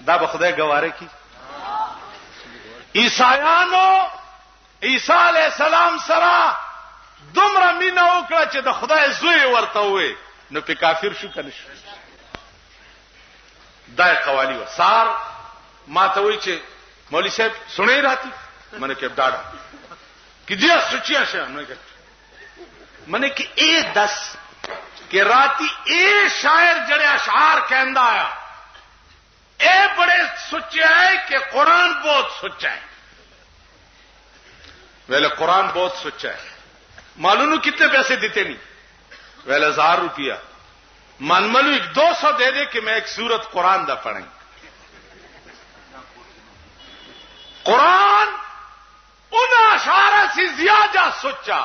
دا به خدای گواره کی. عیسایانو عیسی علیہ السلام سره دومره مینا وکړه چې د خدای زوی ورته وې، نو په کافر شو کنه شو. دا قوالی و سار ما ته وی چې مولوی صاحب سنئی راتی मैंने कहा डाड़ा कि जी सचिया से मैंने कि ए 10 कि राती ए शायर जड़े अशार कहंदा आया ए बड़े सुच्चे है कि कुरान बहुत सुच्चा है। वेले कुरान बहुत सुच्चा है। मालूम कितने पैसे देते नहीं? वेले 1000 रुपया। मनमलू 200 दे दे कि मैं एक सूरत कुरान दा पढ़ें। कुरान उन अशारा से ज्यादा सोचा।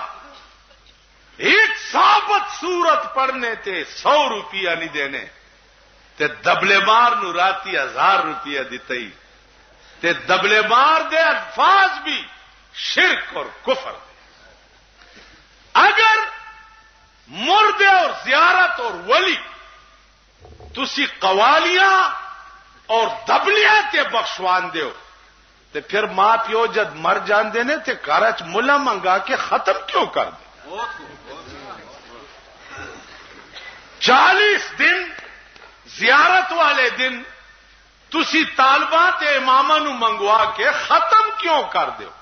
एक साबत सूरत पढ़ने थे 100 रुपया नहीं देने ते दबले मार नु राती 1000 रुपया देते ही ते दबले मार दे अल्फाज भी शिरक और कुफर। अगर मुर्दे और जियारत और वली तुसी कवालियां और दबलियां ते बख्शवान दो ते फिर मां प्यो जब मर जान देने ते कारच मुला मंगा के खत्म क्यों कर दे? 40 दिन जियारत वाले दिन तुसी तालबा ते इमामा नु मंगवा के खत्म क्यों कर दो?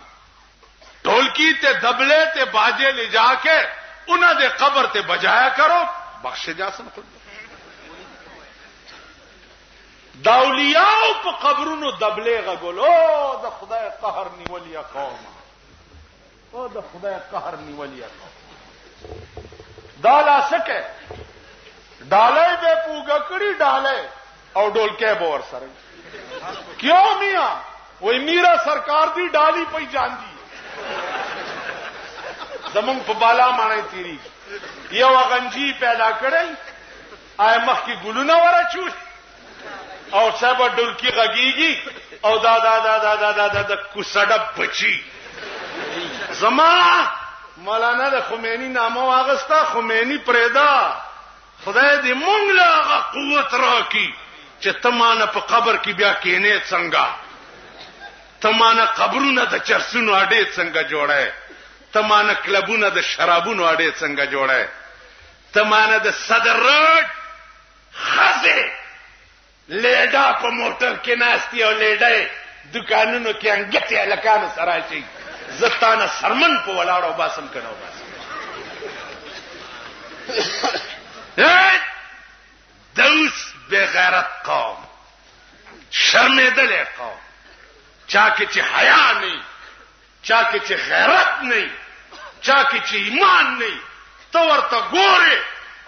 ढोलकी ते दबले ते बाजे ले जाके उन्हां दे कब्र ते बजाया करो, बख्शे जा सन खुद। दाउलियाओ पे कब्रुनो दबले गगोलो द खुदाए कहर निवलिया कौम ओ द खुदाए कहर निवलिया कौम डाला सके डाले बे पूगकड़ी डाले और ढोलके बोर सर क्यों मियां वही मीरा सरकार दी डाली पई जांदी जमंग पबाला माने तीरी ये वगंजी पैदा करे आए मख की गुलुना वाला चूस और सब डुलकी गगीगी और दादा दादा दादा दादा कुसडब बची जमा मौलाना द खुमैनी नामो आगस्ता खुमैनी प्रेदा खुदाए दी मुंगला कुवत राकी चे तमाना पे कब्र की ब्या केने संगा तमाना कब्रुना द चरसुन आडे संगा जोड़े तमाना क्लबुना द शराबुन आडे संगा जोड़े तमाना द सदर रोड खजे लेडा पर मोटर के नास्ती और लेडे दुकानों के अंगते लकान सराची जताना सरमन पर वलाड़ो बासम करो दौस बेगैरत कौम शर्मेदले कौम चाके चे हया नहीं चाके चे गैरत नहीं चाके चे ईमान नहीं तोवर तो गोरे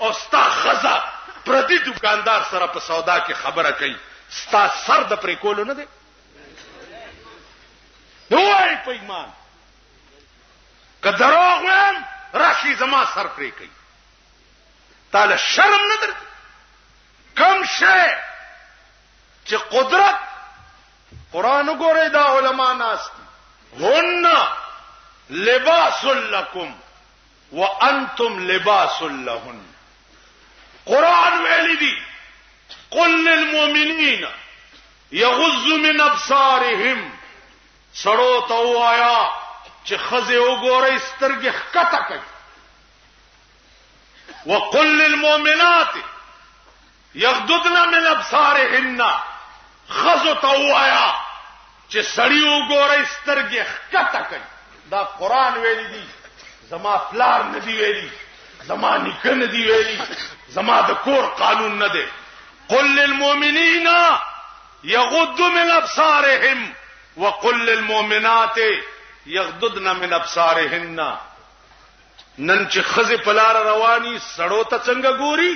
और स्ता खजा प्रति दुकानदार सर पर सौदा की खबर कही स्ता सर द प्रेकोलो न दे दुआई पैमान कदरोग में राशि जमा सर प्रे कही ताले शर्म न दर कम शे चे कुदरत कुरान गोरे दा उलमा नास्ती हुन्ना लिबासुल लकुम व अंतुम लिबासुल लहुन। कुरान वेली दी कुल लिलमुमिनीन यगुज़्ज़ु मिन अब्सारिहिम सड़ो तो आया चे खजे उगोरे स्तरगे कतक व कुल लिलमुमिनात यगदुदना मिन अब्सारिहिन्ना खजो तो आया चे सड़ी उगोरे स्तरगे कतक। दा कुरान वेली दी जमा फ्लार नदी वेली जमा निकन दी वेली जमा द कोर कानून न दे कुल लिलमुमिनीन यगुद्दु मिन अब्सारिहिम व कुल लिलमुमिनात यगदुदन मिन अब्सारिहिन्ना। नन चे खजे पलार रवानी सड़ो त चंगा गोरी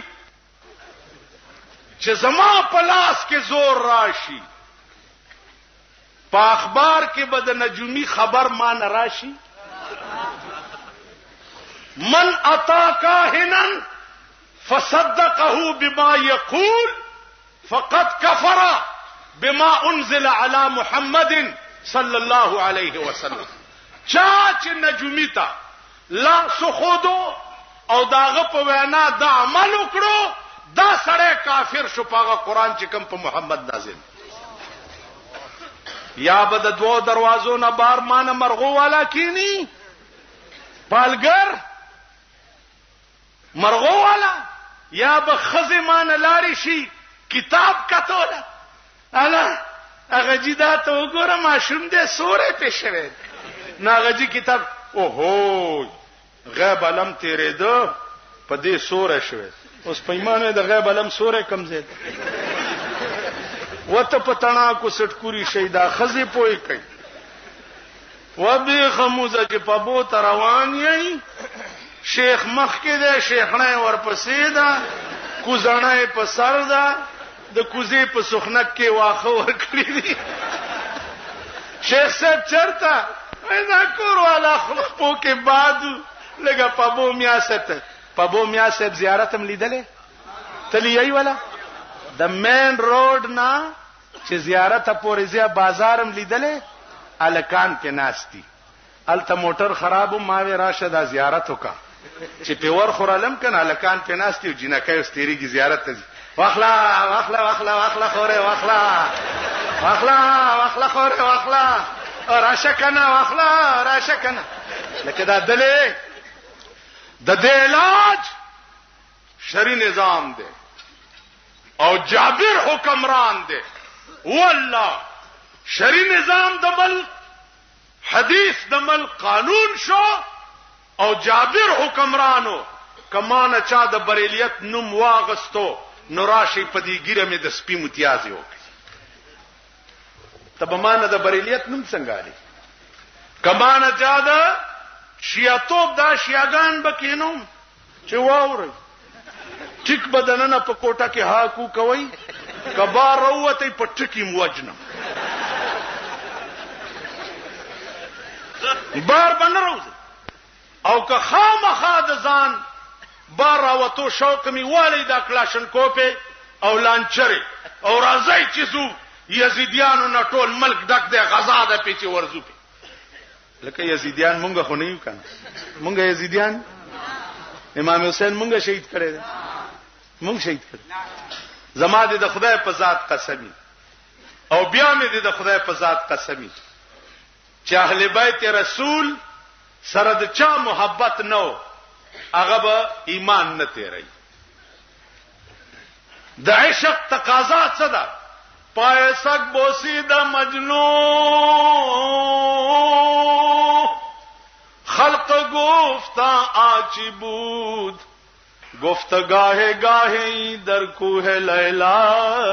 चे जमा पलास के जोर राशि पा अखबार के बद नजुमी खबर मान राशि मन अता काहिनन फसद्दक़हु बिमा यक़ूल फ़क़द कफ़रा बिमा उन्ज़िल अला मुहम्मदिन सल्लल्लाहु अलैहि वसल्लम। चाच नजुमिता ला सुखोदो और दाग पवैना दा अमल उकड़ो दा सड़े काफिर शुपागा कुरान चिकम पर मोहम्मद नाजिल یا به د دوه دروازو نه بار مان مرغو والا کینی پالګر مرغو والا یا به خزمان لاری شي کتاب کتوله الا هغه جدا ته وګوره ماشوم دې سورې پېښوي ناغجی کتاب اوهو غیب علم تیرې ده په دې سورې شوی اوس پیمانه د غیب علم سورې کم زید وته پتانا کو سټکوري شیدا خزي پوي کوي و به خموزه چې په بو روان یې شیخ مخ کې ده شیخنه ورپسې ده کوزانه په سر ده د کوزي په سخنک کې واخه ور کړی دي شیخ صاحب چرته اینا کور والا خلقو کې بعد لګه پابو میا صاحب زیارت هم لیدلې تلی ای ولا د مین روډ نه چې زیارت پورې ځه بازار هم لیدلې الکان کې ناشتي الته موټر خراب ما وی راشه د زیارت وکا چې په ور خورالم کنه الکان په ناشتي او جنکې استری کی زیارت ته واخلا خوره واخلا خوره واخلا راشه کنه واخلا راشه کنه لکه دا دلې د دې علاج شری نظام دی او جابر حکمران دی والله شری نظام د ملک حدیث د ملک قانون شو او جابر حکمرانو کمانه چا د بریلیت نوم واغستو نوراشی پدی ګیره مې د سپی متیاز یو تب مانه د بریلیت نوم څنګه دی کمانه چا د شیعتوب دا شیعاګان بکینو چې واوري ټیک بدننه په کوټه کې هاکو کوي کبار وروته په ټکی موجنه بار بنروز او که خامخا د ځان بار راوتو شوق می والی دا کلاشن کوپه او لانچره او راځي چې زو یزیدیانو نه ټول ملک ډک دی غزا ده پیچې ورزو په لکه یزیدیان مونږ خو نه یو کنه مونږ یزیدیان امام حسین مونږ شهید کړی دی مونږ شهید کړی زما دې د خدای په ذات قسمی او بیا مې دې د خدای په ذات قسمی چې اهل بیت رسول سره د چا محبت نو هغه به ایمان نه تیری د عشق تقاضا څه ده پایسک بوسی د مجنون خلق گفتا آچی بود گفت گاهے گاهے در کوہ لیلا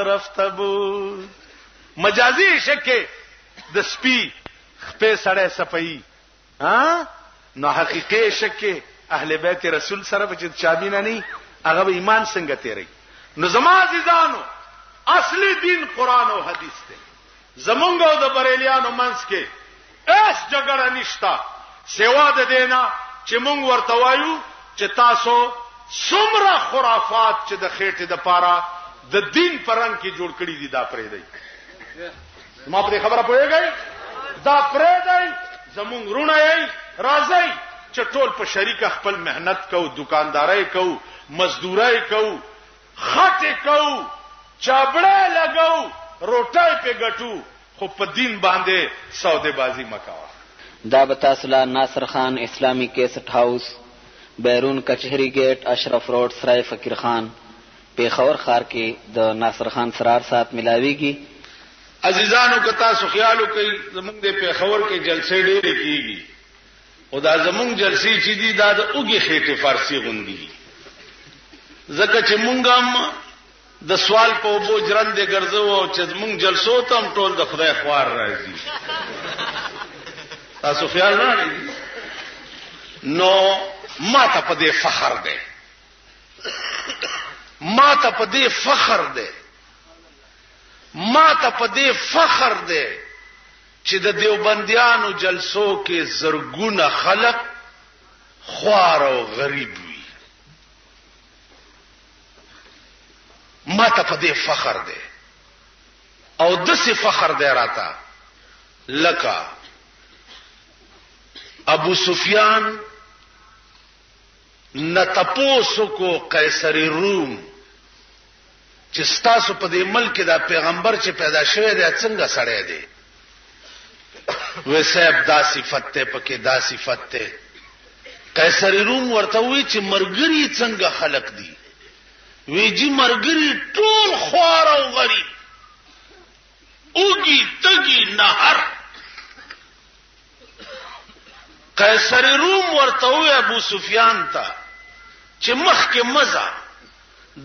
رفت بود مجازی شکه د سپی خپې سړې صفئی ها نو حقیقي شکه اهل بیت رسول سره به چابینه نه هغه به ایمان څنګه تیری نو زما عزیزانو اصلي دین قران او حدیث دی زمونږ او د بریلیانو منځ کې اس جګړه نشتا سیوا د دینا چې مونږ ورته وایو چې تاسو څومره خرافات چې د خېټې د پاره د دین پرنګ کې جوړ کړی دي دا پرې دی ما په خبره پوهیږئ دا پرې دی زمونږ رونه یې راځي چې ټول په شریک خپل مهنت کو دکانداري کو مزدوري کو خټه کو چابړه لګاو روټای په ګټو خو په دین باندې سوده بازی مکاوه دا بتاسلا ناصر خان اسلامی کیسټ هاوس بیرون کچهری گیٹ اشرف روڈ سرای فقیر خان پیښور ښار کې د ناصر خان سرار سات ملاويږي عزیزانو کتا سو خیالو کوي زمونږ د پیښور کې جلسې ډېرې کیږي او دا زمونږ جلسې چې دي دا د اوږي خېټه فارسی غوندي زکه چې مونږ هم د سوال په وبو جرندې ګرځو چې مونږ جلسو ته هم ټول د خدای خوار راځي تاسو خیال نه لرئ نو ما ته په دې فخر دی ما ته په دې فخر دی ما ته په دې فخر دی چې د دیوبندیانو جلسو کې زرګونه خلق خوار او غریب وي ما ته په دې فخر دی او دسه فخر دی راته لکه ابو سفیان نتپوسو کو قیصر روم چې ستاسو په دې ملک دا پیغمبر چې پیدا شوی دی څنګه سړی دی وې صاحب دا صفت ته پکې دا صفت ته قیصر روم ورته وی چې مرګري څنګه خلق دي وی جی مرګري ټول خوار او غریب اوږي تګي نهر قیصر روم ورته وی ابو سفیان ته چې مخکې مزه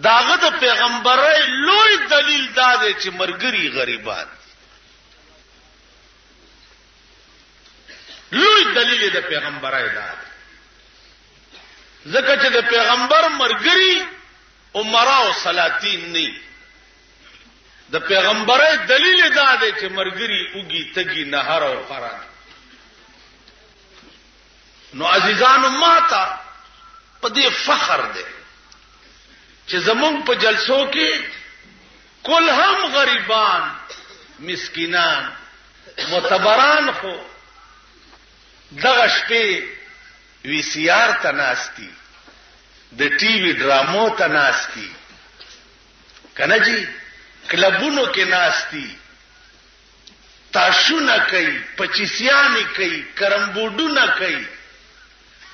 داغه د پیغمبرای لوی دلیل دا دی چې مرګري غریبان لوی دلیل د پیغمبرای دا ځکه چې د پیغمبر مرګري عمرا او سلاطین نه د پیغمبرای دلیل دا دی چې مرګري اوږي تګي نهر او خران نو عزیزانو ماته په دې فخر دی چې زمونږ په جلسو کې کل هم غریبان مسکینان معتبران خو دغه شپې وی سی آر ته ناستی د ټي وي ډرامو ته ناستی کنه جی کلبونو کې ناستی تاشونه کوي پچیسیانی کوي کرمبوډونه کوي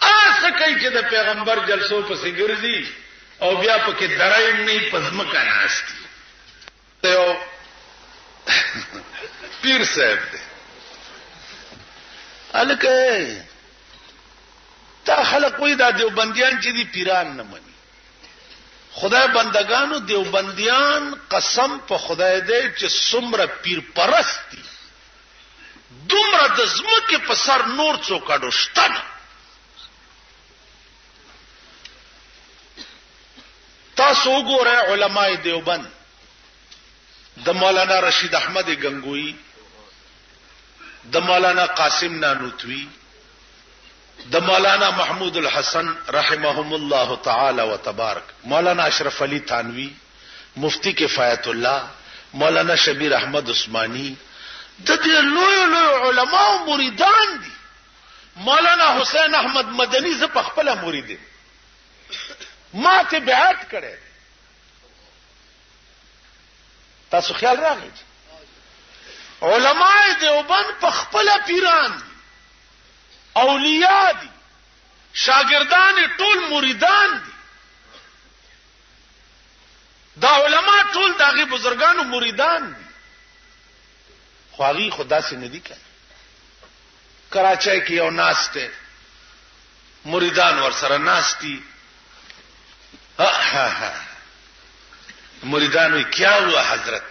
آسه کوي چې د پیغمبر جلسو په سګرځي او بیا پکې درایم نه پزمکا ناشتي ته پیر صاحب دې الکه تا خلق وې دا دیوبندیان چې دي پیران نه مني خدای بندگانو دیوبندیان قسم په خدای دې چې څومره پیر پرستی دومره د زمکه په سر نور څوک اډوشتنه تاسو وګورئ علماء دیوبند د مولانا رشید احمد گنگوئی د مولانا قاسم نانوتوی د مولانا محمود الحسن رحمهم الله تعالی وتبارک مولانا اشرف علی تھانوی مفتی کفایت الله مولانا شبیر احمد عثمانی د دې لوی لوی علماء او مریدان دي مولانا حسین احمد مدنی ز په خپل مرید ما ته بیعت کړي تاسو خیال راغی علماء دیوبند په خپل پیران دي اولیاء دي شاګردان ټول مریدان دي دا علماء ټول داغي بزرګانو مریدان دي خواږي خدا سي ندي کړي کراچۍ کې یو ناشته مریدان ور سره ناشتي मुरीदान में क्या हुआ हजरत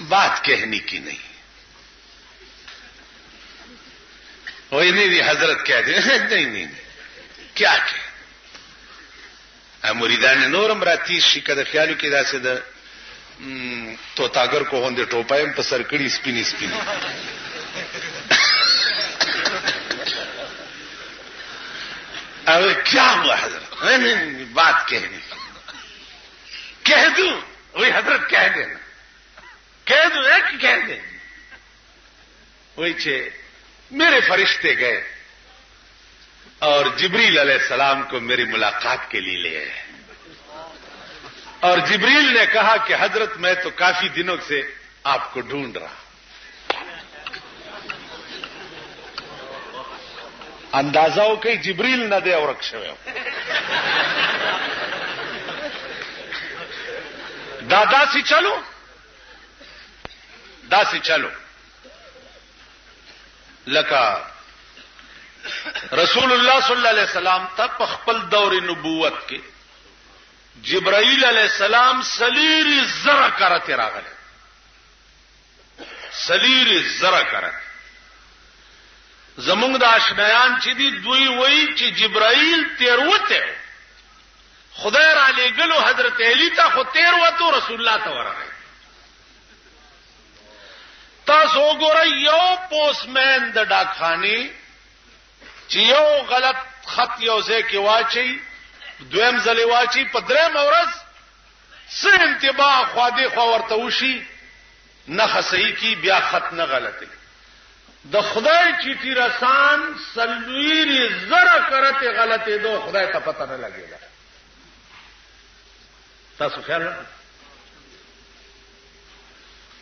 बात कहने की नहीं वही नहीं हजरत कह दे नहीं क्या कह मुरीदान ने नोरम राती शिका द ख्याल की दासे द तोतागर को होंदे टोपायम पर सरकड़ी स्पिनी स्पिनी अब क्या हुआ हजरत नहीं बात कहनी कह दूं वही हजरत कह देना कह दूं एक कह दे वही छे मेरे फरिश्ते गए और जिब्रील अलैहिस्सलाम को मेरी मुलाकात के लिए ले आए और जिब्रील ने कहा कि हजरत मैं तो काफी दिनों से आपको ढूंढ रहा अंदाजा हो कि जिब्रील न दे और रक्षवे दासी चलो लका रसूलुल्लाह सल्लल्लाहु अलैहि वसल्लम तक खपल दौर नबूवत के जिब्राइल अलैहिस्सलाम सलीरी जरा करते रागले सलीरी जरा करते زمونږ د آشنایان چې دي دوی وایي چې جبرائیل تیروته خدای را لېګلو حضرت علی ته خو تیروته رسول الله ته ورغی تاسو وګورئ یو پوسټمن د ډاکخانه چې یو غلط خط یو ځای کې واچي دویم ځلې واچي په درېم ورځ څه انتباه خو دې خو ورته وشي نه صحیح کی بیا خط نه غلطي د خدای چیټی رسان سلویری زره کرته غلطه دو خدای ته پته نه لګیږي تاسو خیال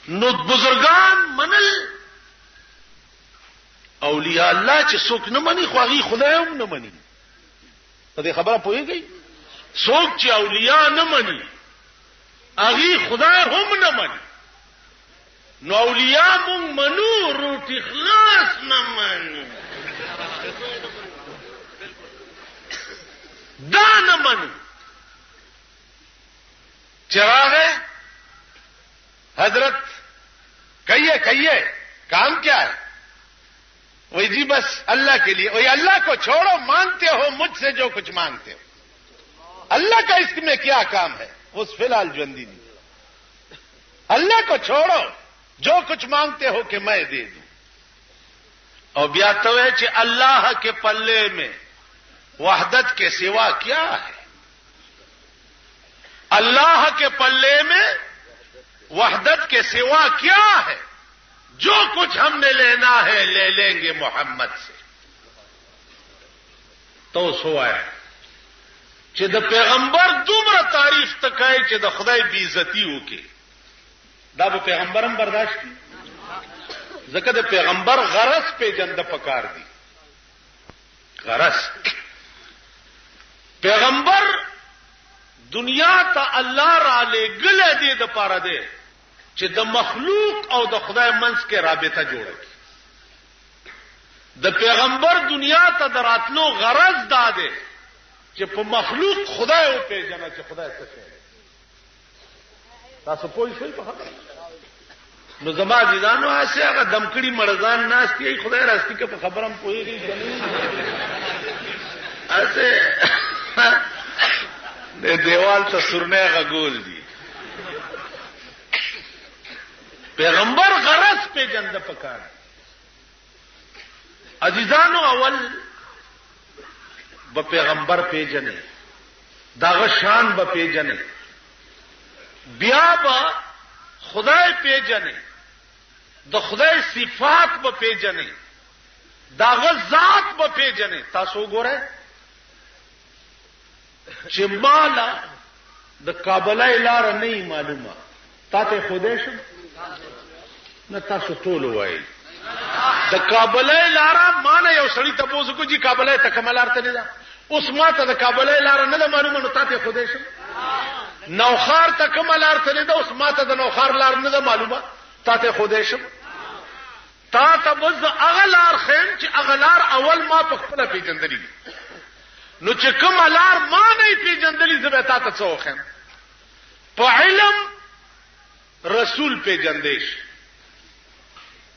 نو بزرگان منل اولیاء الله چې څوک نه مني خو هغه خدای هم نه مني. په دې خبره پوهیږئ؟ څوک چې اولیاء نه مني هغه خدای هم نه مني. نو اولیاء مونږ منو، روټي خلاص نه منو. دا نه منو. چراغ حضرت کہیے کام کیا ہے؟ وہی جی بس اللہ کے لیے. وہی اللہ کو چھوڑو، مانگتے ہو مجھ سے جو کچھ مانگتے ہو. اللہ کا اس میں کیا کام ہے؟ اس فی الحال جوندی نہیں. اللہ کو چھوڑو، جو کچھ مانگتے ہو کہ میں دے دوں. اور بیاتو ہے کہ اللہ کے پلے میں وحدت کے سوا کیا ہے؟ اللہ کے پلے میں وحدت کے سوا کیا ہے؟ جو کچھ ہم نے لینا ہے لے لیں گے محمد سے. تو سو ہے چې د پیغمبر دومره تعریف تکای چې د خدای بی عزتی وکي. دا به پیغمبرم برداشت کی؟ ځکه د پیغمبر غرض پیژنده پکار دی. غرض پیغمبر دنیا ته الله را لېږلی دی د پاره دی چې د مخلوق او د خدای منځ کې رابطه جوړه کړي. د پیغمبر دنیا ته دراتلو غرض دا دی چې په مخلوق خدای او پیژنه چې خدای څه کوي. تاسو پوه شئ په خبره؟ نو زما ديدانو هغه دمکړي مرزان ناشتي خدای راستي کې په خبرم پوهیږي کني. اسه د دیوال ته سرنه غول دي. پیغمبر غرض پیژنده پکار. عزیزانو اول به پیغمبر پیژنه، داغه شان به پیژنه، بیا به خدای پیژنه، د خدای صفات به پیژنه، داغه ذات به پیژنه. تاسو ګورئ چې مالا د کابلای لار نه معلومه، تاته خدای شم نه تاسو ټول وایي د کابلای لار مانه یو سړی ته پوښتنه کوي چې کابلای ته کومه لار ته نه ده. اوس ماته د کابلای لار نه معلومه، نو تاته خدای شم. نوخار ته کومه لار ته نه ده، اوس ماته د نوخار لار نه معلومه، تاته خدای شم. تا ته بز اغلار خیم چې اغلار اول ما په خپل پیژندلی، نو چې کوم لار ما نه پیژندلی زه تا ته څه وخم. په علم رسول پیژندې شي،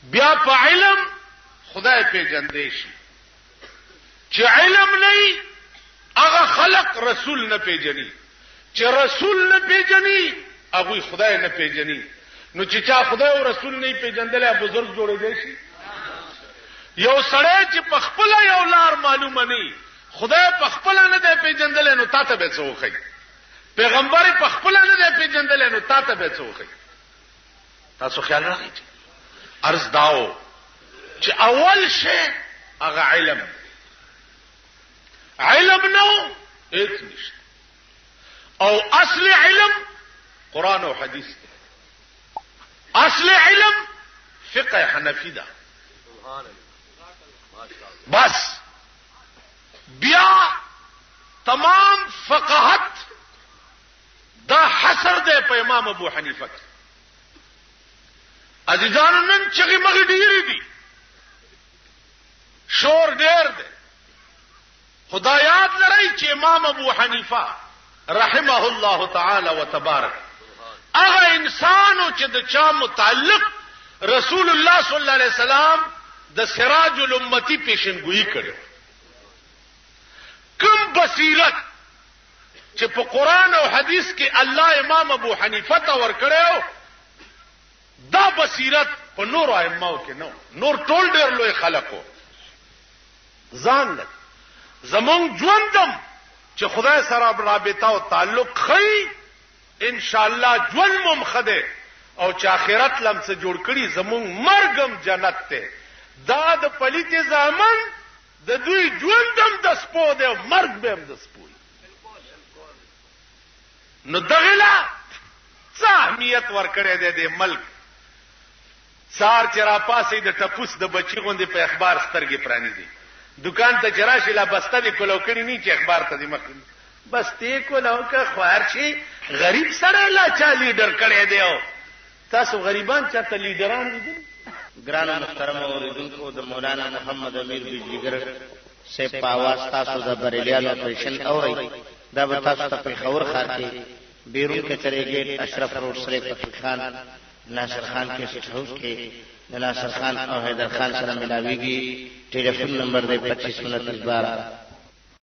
بیا په علم خدای پیژندې شي. چې علم نه هغه خلق رسول نه پیژني، چې رسول نه پیژني هغه خدای نه پیژني. نو چې چا خدای او رسول نه پیژندل بزرګ جوړېږي شي. یو سړی چې په خپل یو لار معلومه نه، خدای په خپل نه دی پیژندل، نو تاسو به څه وکړئ؟ پیغمبر په خپل نه دی پیژندل، نو تاسو به څه وکړئ؟ تاسو خیال راغی. عرض داو چې اول شی هغه علم. علم نو هیڅ نشته. او اصل علم قرآن او حدیث دی. اصل علم فقه حنفی ده. بس بیا تمام فقاهت دا حصر ده په امام ابو حنیفه. عزیزانو نن چغی مغی ډیری دي، شور ډیر دی. خدا یاد لرئ چې امام ابو حنیفه رحمه الله تعالی وتبارک هغه انسانو چې د چا متعلق رسول الله صلی الله علیه وسلم د سراج الامتی پیشنګوئی کړو. کوم بصیرت چې په قران او حدیث کې الله امام ابو حنیفه ته ورکړو، دا بصیرت په نور ائمه کې نو. نور ټول ډېر لوی خلقو ځان لک زمون ژوندم چې خدای سره رابطه او تعلق خي ان شاء الله ژوند ممخده او چې آخرت لمسه جوړ کړي زمون مرګم جنت ته. دا د پلیت زامن د دوی ژوندم د سپو دی، مرګ به هم د سپو. نو دغلا څه اهمیت ورکړی دی د ملک. سار چر پاسې د ټپوس د بچی غوندې په اخبار سترګې پرانی دي دکان ته چراشي لا بسته دی کولو کړي نه چې اخبار ته دی مخ بس ته کولو که خوار شي غریب سره لا چا لیډر کړي دی تاسو غریبان چاته لیډران دي ګران محترم اوریدونکو د مولانا محمد امیر بجلیګر سے پاواز تاسو د بریلیانو اپریشن اوري دا به تاسو ته په خبر خار کې بیرون کچره گیټ اشرف روډ سره فقیر خان ناصر خان کے سیٹ ہاؤس کے ناصر خان اور حیدر خان سره ملاویږي ټلیفون نمبر دی 252912